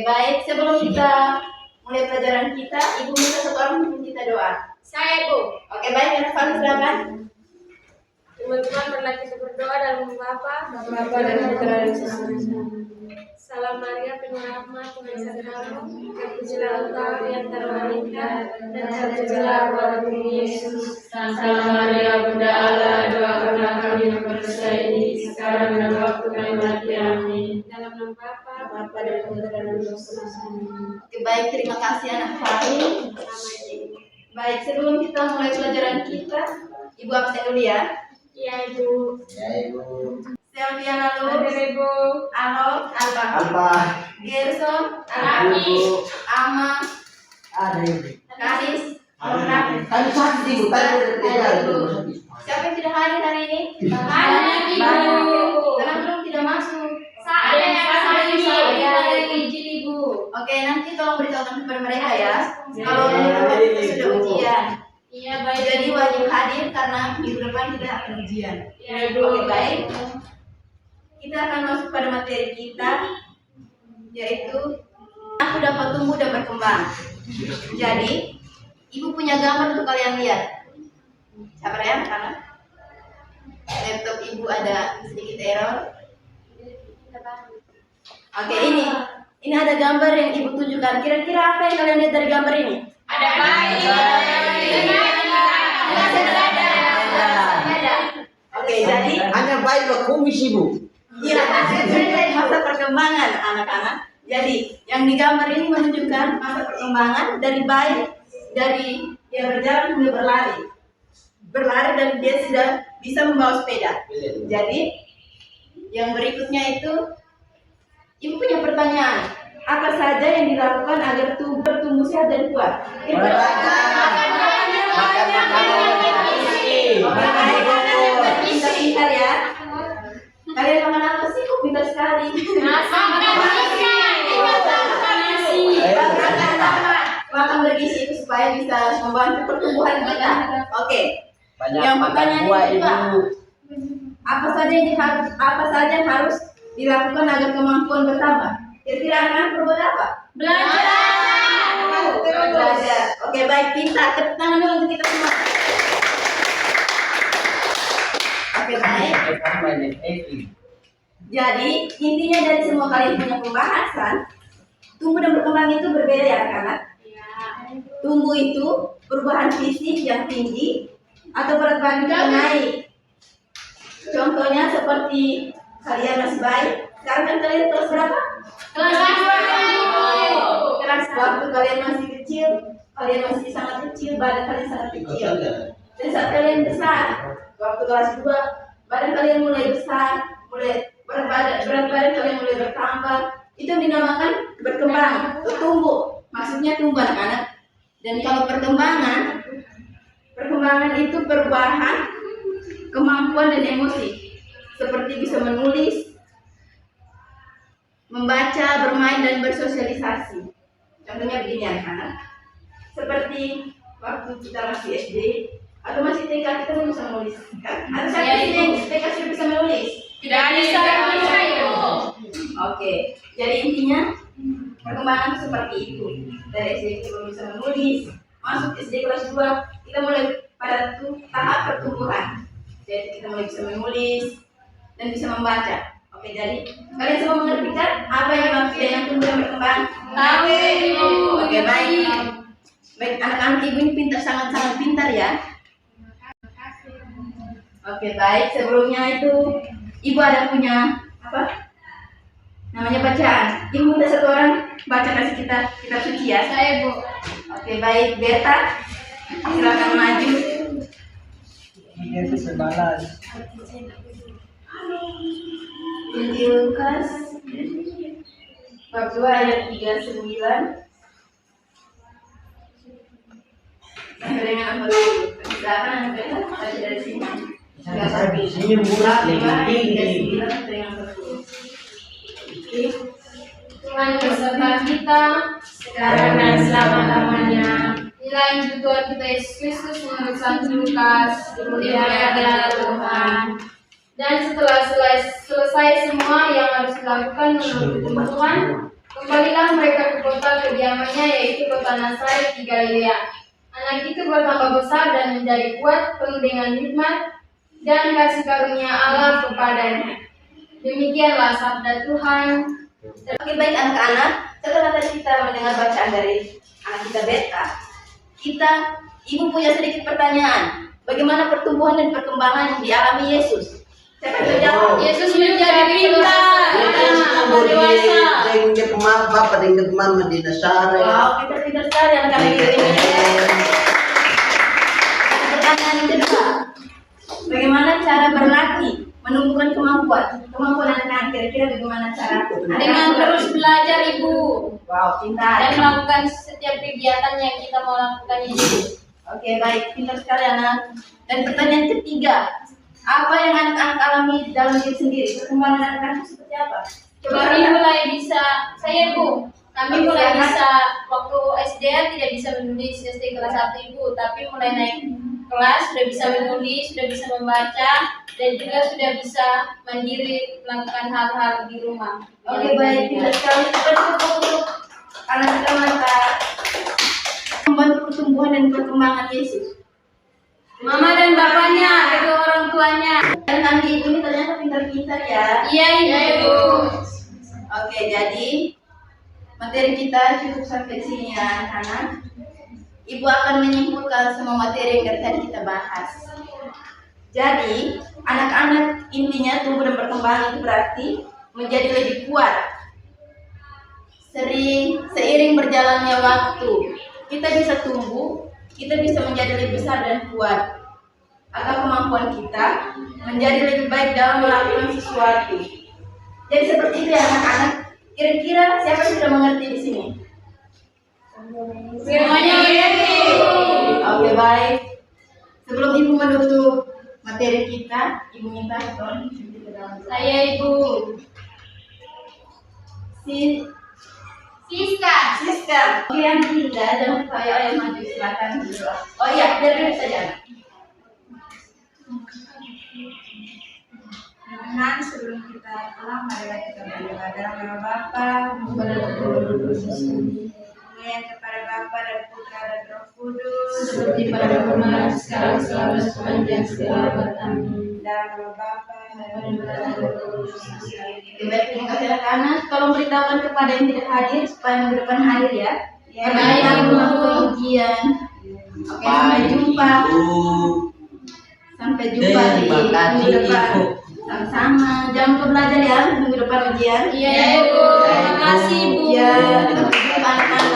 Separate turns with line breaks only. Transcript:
baik. Sebelum kita mulai pelajaran kita, Ibu minta satu orang memimpin kita doa.
Saya, Bu.
Oke, baik. Anak Fani, silakan.
Teman-teman, marilah kita berdoa dalam nama Bapa dan Putra dan Roh Kudus. Salam Maria, penuh rahmat, Tuhan sertamu. Terpujilah Engkau di antara wanita, dan terpujilah buah tubuhmu Yesus.
Santa Maria, Bunda Allah, doakanlah kami yang berdosa ini, sekarang dan waktu kami mati. Amin.
Dalam nama
Bapa dan Putra dan Roh Kudus.
Oke, baik. Terima kasih anak Fani. Baik, sebelum kita mulai pelajaran kita, Ibu absen dulu ya.
Ya, Ibu.
Selvia lalu,
Ibu.
Alok,
Alfa.
Gerson,
Alami.
Ama,
Ada ini.
Karis,
Kan sakit ibu, kan
Siapa yang tidak hadir hari ini?
Ada, Ibu.
Karena belum tidak masuk.
Saya
izin Ibu. Oke, nanti tolong beritahukan kepada mereka ya. Kalau kita sudah ujian.
Iya, baik.
Jadi wajib hadir karena minggu depan kita akan ujian.
Ya, Ibu.
Oke, baik. Kita akan masuk pada materi kita, yaitu aku dapat tumbuh dan berkembang. Jadi, Ibu punya gambar untuk kalian lihat. Sabar ya, karena laptop Ibu ada sedikit error. Oke, ini ada gambar yang Ibu tunjukkan. Kira-kira apa yang kalian lihat dari gambar ini?
Ada bayi.
Oke, jadi
hanya baik kumis ibu.
iya, masa perkembangan anak-anak. Jadi, yang digambar ini menunjukkan masa perkembangan dari bayi, dari dia berjalan hingga berlari. Berlari dan dia sudah bisa membawa sepeda. Jadi, yang berikutnya itu, Ibu punya pertanyaan. Apa saja yang dilakukan agar bertumbuh sehat dan kuat? Pintar-pintar ya. Kalian makan apa sih? Kok pintar sekali? Makan bergizi itu supaya bisa membantu pertumbuhan kita. Oke. Yang pertanyaan kedua, apa saja yang harus dilakukan agar kemampuan bertambah? Kira-kira anak berbuat apa? Belajar. Oke, baik, pintar. Tepuk tangan dulu untuk kita semua. Oke, baik. Jadi, intinya dari semua kalian punya pembahasan, tumbuh dan berkembang itu berbeda ya anak-anak. Tumbuh itu perubahan fisik yang tinggi atau berat badan yang naik. Contohnya seperti kalian masih bayi. Sekarang kan kalian kelas berapa?
Kelas 1.
Kelas waktu kalian masih kecil, kalian masih sangat kecil, badan kalian sangat kecil. Dan saat kalian besar, waktu kelas 2, badan kalian mulai besar, mulai berat badan kalian mulai bertambah. Itu yang dinamakan berkembang, tumbuh. Maksudnya tumbuh anak-anak. Dan kalau perkembangan itu perubahan kemampuan dan emosi, seperti bisa menulis, membaca, bermain, dan bersosialisasi. Contohnya begini anak-anak. Seperti waktu kita masih SD atau masih TK, kita belum bisa menulis. Ada siapa yang TK sudah bisa menulis?
Tidak bisa, Ibu.
Oke, jadi intinya perkembangan seperti itu. Dari SD kita belum bisa menulis, masuk SD kelas 2, kita mulai pada tahap pertumbuhan. Jadi kita mulai bisa menulis dan bisa membaca. Oke, jadi kalian semua mengerti kan apa yang maksudnya yang tumbuh dan berkembang?
Tahu, Ibu.
Oke, baik. Baik, anak-anak Ibu ini pintar, sangat-sangat pintar ya. Oke, baik. Sebelumnya itu Ibu ada punya apa? Namanya bacaan. Ibu minta satu orang baca kasih kita kitab suci ya.
Saya, Bu.
Oke, baik. Berta, silakan maju.
Ini itu sebalas.
Injil Lukas bab 2 ayat 39 sampai dengan 40. Silakan baca dari sini.
Di sini murah tinggi.
Tuhan beserta kita sekarang dan selama-lamanya. Inilah Injil Tuhan kita Yesus Kristus menurut Santo Lukas. Dimuliakanlah Tuhan. Dan setelah selesai semua yang harus dilakukan menurut kebutuhan, Kembalilah mereka ke kota kediamannya, yaitu kota Nazaret di Galilea. Anak itu bertambah besar dan menjadi kuat, penuh dengan hikmat dan kasih karunia Allah kepadanya. Demikianlah sabda Tuhan.
Oke, baik anak-anak, setelah tadi kita mendengar bacaan dari anak kita Beta, ibu punya sedikit pertanyaan. Bagaimana pertumbuhan dan perkembangan yang dialami Yesus? Siapa yang jawab?
Yesus menjadi pintar, dewasa.
Dia pemapa, dia mama di Nazaret.
Wow, pintar-pintar sekali anak-anak ini. Pertanyaan yang kedua, bagaimana cara berlatih menumbuhkan kemampuan anak-anak? Kira-kira bagaimana cara?
Dengan terus belajar, Ibu,
Wow, pintar.
dan melakukan setiap kegiatan yang kita mau lakukan ini.
Oke, baik, pintar sekali anak. Dan pertanyaan ketiga, apa yang anak-anak alami dalam diri sendiri? Perkembangan anak-anak seperti apa?
Kami mulai bisa, kami mulai bisa waktu SD tidak bisa menulis SD kelas 1 Ibu, tapi mulai naik kelas sudah bisa menulis, sudah bisa membaca, dan juga sudah bisa mandiri melakukan hal-hal di rumah.
Oke, baik, pintar sekali. Cukup untuk anak kita mata membantu pertumbuhan dan perkembangan Yesus.
Mama dan bapaknya, kedua orang tuanya.
Dan nanti ibu ini ternyata pintar-pintar ya.
Iya, Ibu.
Oke, jadi materi kita cukup sampai sini ya anak-anak. Ibu akan menyimpulkan semua materi yang dari tadi kita bahas. Jadi, anak-anak intinya tumbuh dan berkembang itu berarti menjadi lebih kuat. Seiring berjalannya waktu, kita bisa tumbuh, kita bisa menjadi lebih besar dan kuat. Atau kemampuan kita menjadi lebih baik dalam melakukan sesuatu. Jadi seperti itu ya anak-anak. Kira-kira siapa yang sudah mengerti di sini?
Semuanya Ibu.
Oke, baik. Sebelum ibu menutup materi kita, ibu minta tolong
Saya Ibu.
Siska. Oke, yang ketiga jangan lupa ya yang maju silakan. Oh iya, biar dulu saja.
Nah, sebelum kita pulang, marilah kita beribadah nama Bapa, yang kepada Bapa dan Putra dan Roh Kudus,
seperti pada kemarin, sekarang, selalu, sepanjang segala abad. Amin.
dalam nama Bapa dan Putra dan Roh Kudus.
Baik, terima kasih anak-anak. Tolong beritahukan kepada yang tidak hadir supaya minggu depan hadir ya. Karena
baik,
kita
Ibu.
melakukan ujian. Oke, sampai jumpa. Sampai jumpa di
Terima kasih,
minggu depan.
Ibu.
Sama-sama. Jangan lupa belajar ya minggu depan ujian.
Iya, Ibu. Terima kasih, Ibu.
Ya, anak-anak.